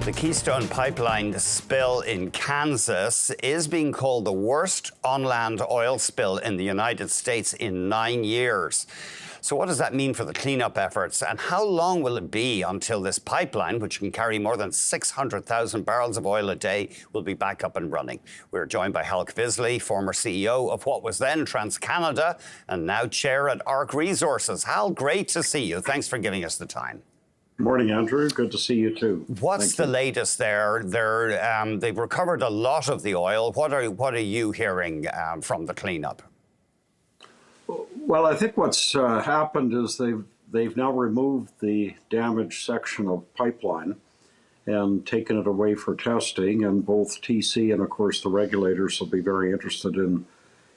The Keystone Pipeline spill in Kansas is being called the worst on-land oil spill in the United States in 9 years. So what does that mean for the cleanup efforts? And how long will it be until this pipeline, which can carry more than 600,000 barrels of oil a day, will be back up and running? We're joined by Hal Kvisle, former CEO of what was then TransCanada and now chair at ARC Resources. Hal, great to see you. Thanks for giving us the time. Morning, Andrew. Good to see you too. What's the latest there? They've recovered a lot of the oil. What are you hearing from the cleanup? Well, I think what's happened is they've now removed the damaged section of pipeline and taken it away for testing. And both TC and, of course, the regulators will be very interested in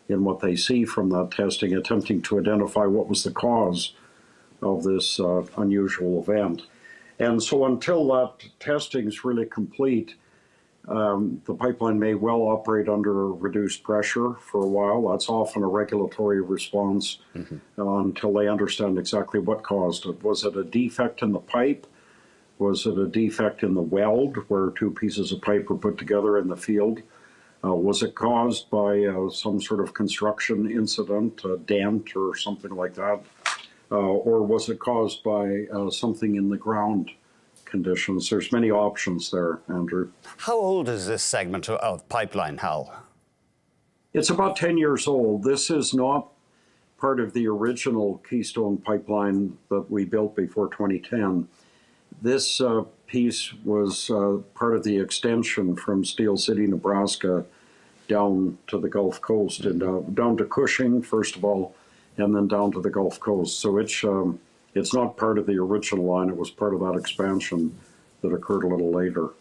what they see from that testing, attempting to identify what was the cause of this unusual event. And so until that testing is really complete, the pipeline may well operate under reduced pressure for a while. That's often a regulatory response until they understand exactly what caused it. Was it a defect in the pipe? Was it a defect in the weld where two pieces of pipe were put together in the field? Was it caused by some sort of construction incident, a dent or something like that? Or was it caused by something in the ground conditions? There's many options there, Andrew. How old is this segment of pipeline, Hal? It's about 10 years old. This is not part of the original Keystone Pipeline that we built before 2010. This piece was part of the extension from Steel City, Nebraska, down to the Gulf Coast and down to Cushing, first of all, and then down to the Gulf Coast. So it's not part of the original line. It was part of that expansion that occurred a little later.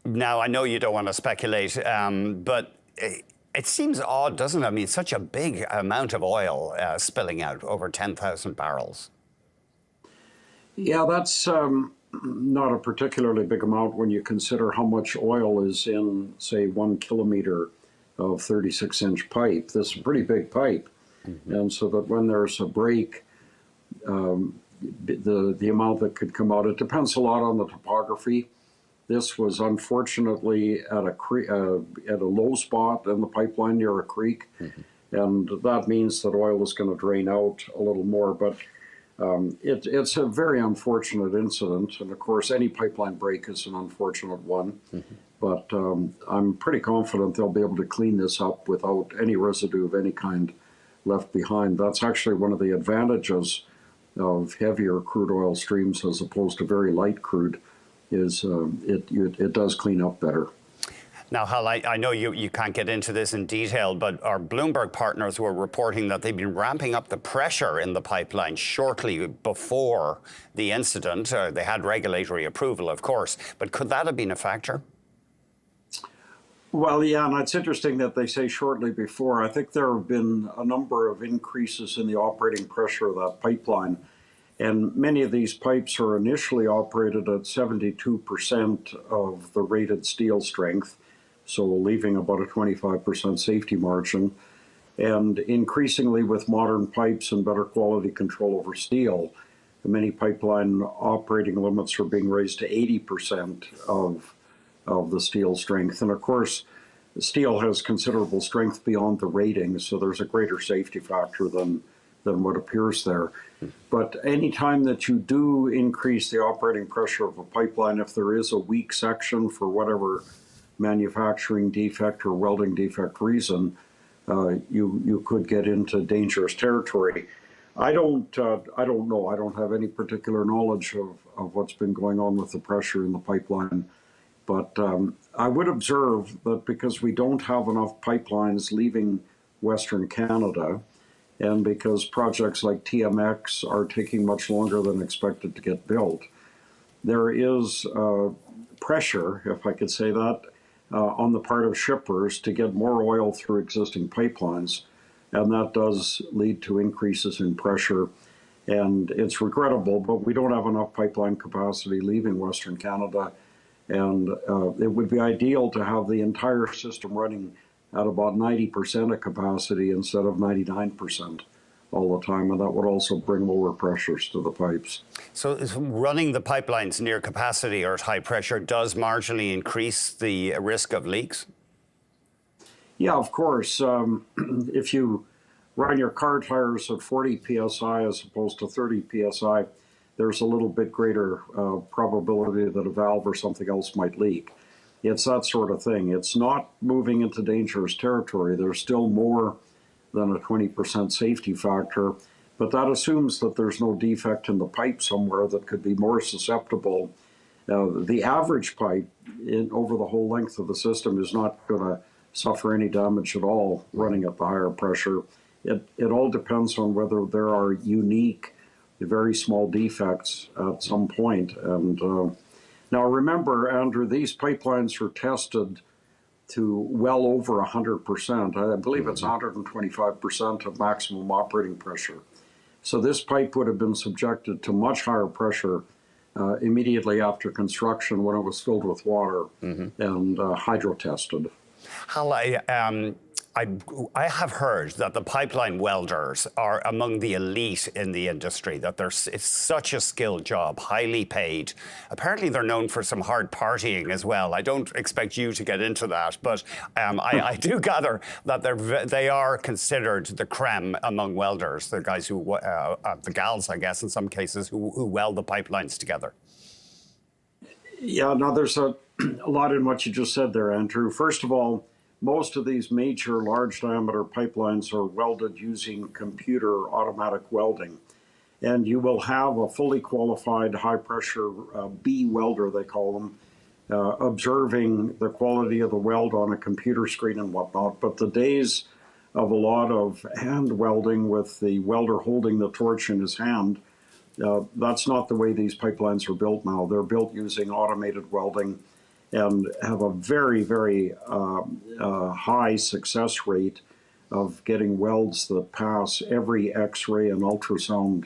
Now, I know you don't want to speculate, but it seems odd, doesn't it? I mean, such a big amount of oil spilling out, over 10,000 barrels. Yeah, that's not a particularly big amount when you consider how much oil is in, say, 1 kilometer of 36-inch pipe. This is a pretty big pipe. And so that when there's a break, the amount that could come out, it depends a lot on the topography. This was unfortunately at a low spot in the pipeline near a creek, and that means that oil is going to drain out a little more. But it's a very unfortunate incident, and of course any pipeline break is an unfortunate one. But I'm pretty confident they'll be able to clean this up without any residue of any kind left behind. That's actually one of the advantages of heavier crude oil streams as opposed to very light crude, is it does clean up better. Now, Hal, I know you can't get into this in detail, but our Bloomberg partners were reporting that they've been ramping up the pressure in the pipeline shortly before the incident. They had regulatory approval, of course, but could that have been a factor? Well, yeah, and it's interesting that they say shortly before. I think there have been a number of increases in the operating pressure of that pipeline, and many of these pipes are initially operated at 72% of the rated steel strength, so leaving about a 25% safety margin. And increasingly with modern pipes and better quality control over steel, many pipeline operating limits are being raised to 80% of the steel strength. And of course, steel has considerable strength beyond the rating, so there's a greater safety factor than what appears there. But any time that you do increase the operating pressure of a pipeline, if there is a weak section for whatever manufacturing defect or welding defect reason, you could get into dangerous territory. I don't know. I don't have any particular knowledge of what's been going on with the pressure in the pipeline. But I would observe that because we don't have enough pipelines leaving Western Canada, and because projects like TMX are taking much longer than expected to get built, there is pressure, if I could say that, on the part of shippers to get more oil through existing pipelines. And that does lead to increases in pressure. And it's regrettable, but we don't have enough pipeline capacity leaving Western Canada. And it would be ideal to have the entire system running at about 90% of capacity instead of 99% all the time, and that would also bring lower pressures to the pipes. So running the pipelines near capacity or at high pressure does marginally increase the risk of leaks? Yeah, of course. If you run your car tires at 40 psi as opposed to 30 psi, there's a little bit greater probability that a valve or something else might leak. It's that sort of thing. It's not moving into dangerous territory. There's still more than a 20% safety factor, but that assumes that there's no defect in the pipe somewhere that could be more susceptible. The average pipe over the whole length of the system is not going to suffer any damage at all running at the higher pressure. It all depends on whether there are unique, very small defects at some point. And now remember, Andrew, these pipelines are tested to well over 100%. I believe it's 125% of maximum operating pressure. So this pipe would have been subjected to much higher pressure immediately after construction when it was filled with water and hydro tested. Hal, I have heard that the pipeline welders are among the elite in the industry, that it's such a skilled job, highly paid. Apparently they're known for some hard partying as well. I don't expect you to get into that, but I do gather that they are considered the creme among welders, the guys who, the gals, I guess, in some cases, who weld the pipelines together. Yeah, no, there's a lot in what you just said there, Andrew. First of all, most of these major large diameter pipelines are welded using computer automatic welding. And you will have a fully qualified high pressure B welder, they call them, observing the quality of the weld on a computer screen and whatnot. But the days of a lot of hand welding with the welder holding the torch in his hand, that's not the way these pipelines are built now. They're built using automated welding and have a very, very high success rate of getting welds that pass every X-ray and ultrasound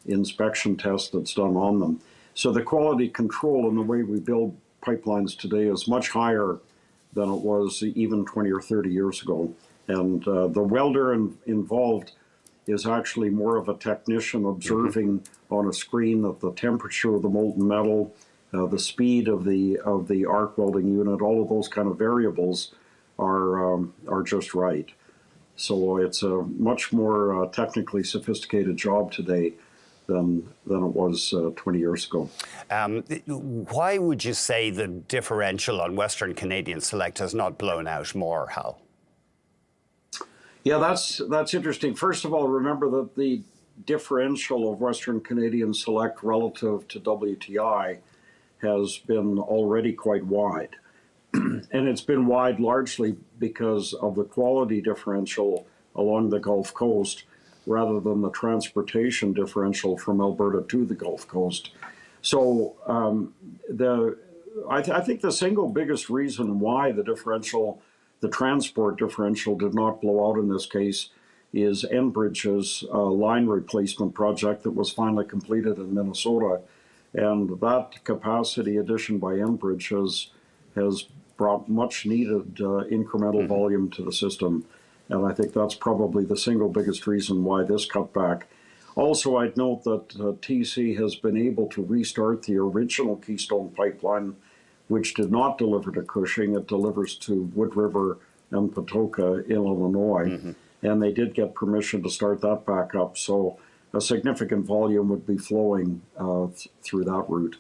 inspection test that's done on them. So the quality control in the way we build pipelines today is much higher than it was even 20 or 30 years ago. And the welder involved is actually more of a technician observing on a screen that the temperature of the molten metal, the speed of the arc welding unit, all of those kind of variables are just right. So it's a much more technically sophisticated job today than it was 20 years ago. Why would you say the differential on Western Canadian Select has not blown out more, Hal? Yeah, that's interesting. First of all, remember that the differential of Western Canadian Select relative to WTI has been already quite wide. And it's been wide largely because of the quality differential along the Gulf Coast rather than the transportation differential from Alberta to the Gulf Coast. So I think the single biggest reason why the transport differential did not blow out in this case is Enbridge's line replacement project that was finally completed in Minnesota. And that capacity addition by Enbridge has brought much needed incremental volume to the system. And I think that's probably the single biggest reason why this cut back. Also, I'd note that TC has been able to restart the original Keystone Pipeline, which did not deliver to Cushing. It delivers to Wood River and Patoka in Illinois. And they did get permission to start that back up. So a significant volume would be flowing through that route.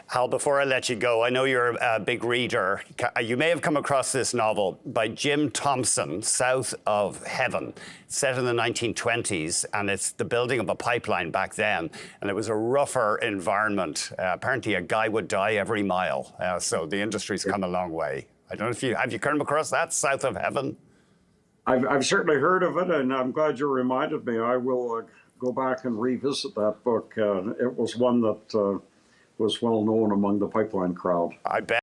Hal, before I let you go, I know you're a big reader. You may have come across this novel by Jim Thompson, South of Heaven, set in the 1920s, and it's the building of a pipeline back then, and it was a rougher environment. Apparently a guy would die every mile, so the industry's come a long way. I don't know if have you come across that, South of Heaven? I've certainly heard of it, and I'm glad you reminded me. I will go back and revisit that book. It was one that was well known among the pipeline crowd. I bet.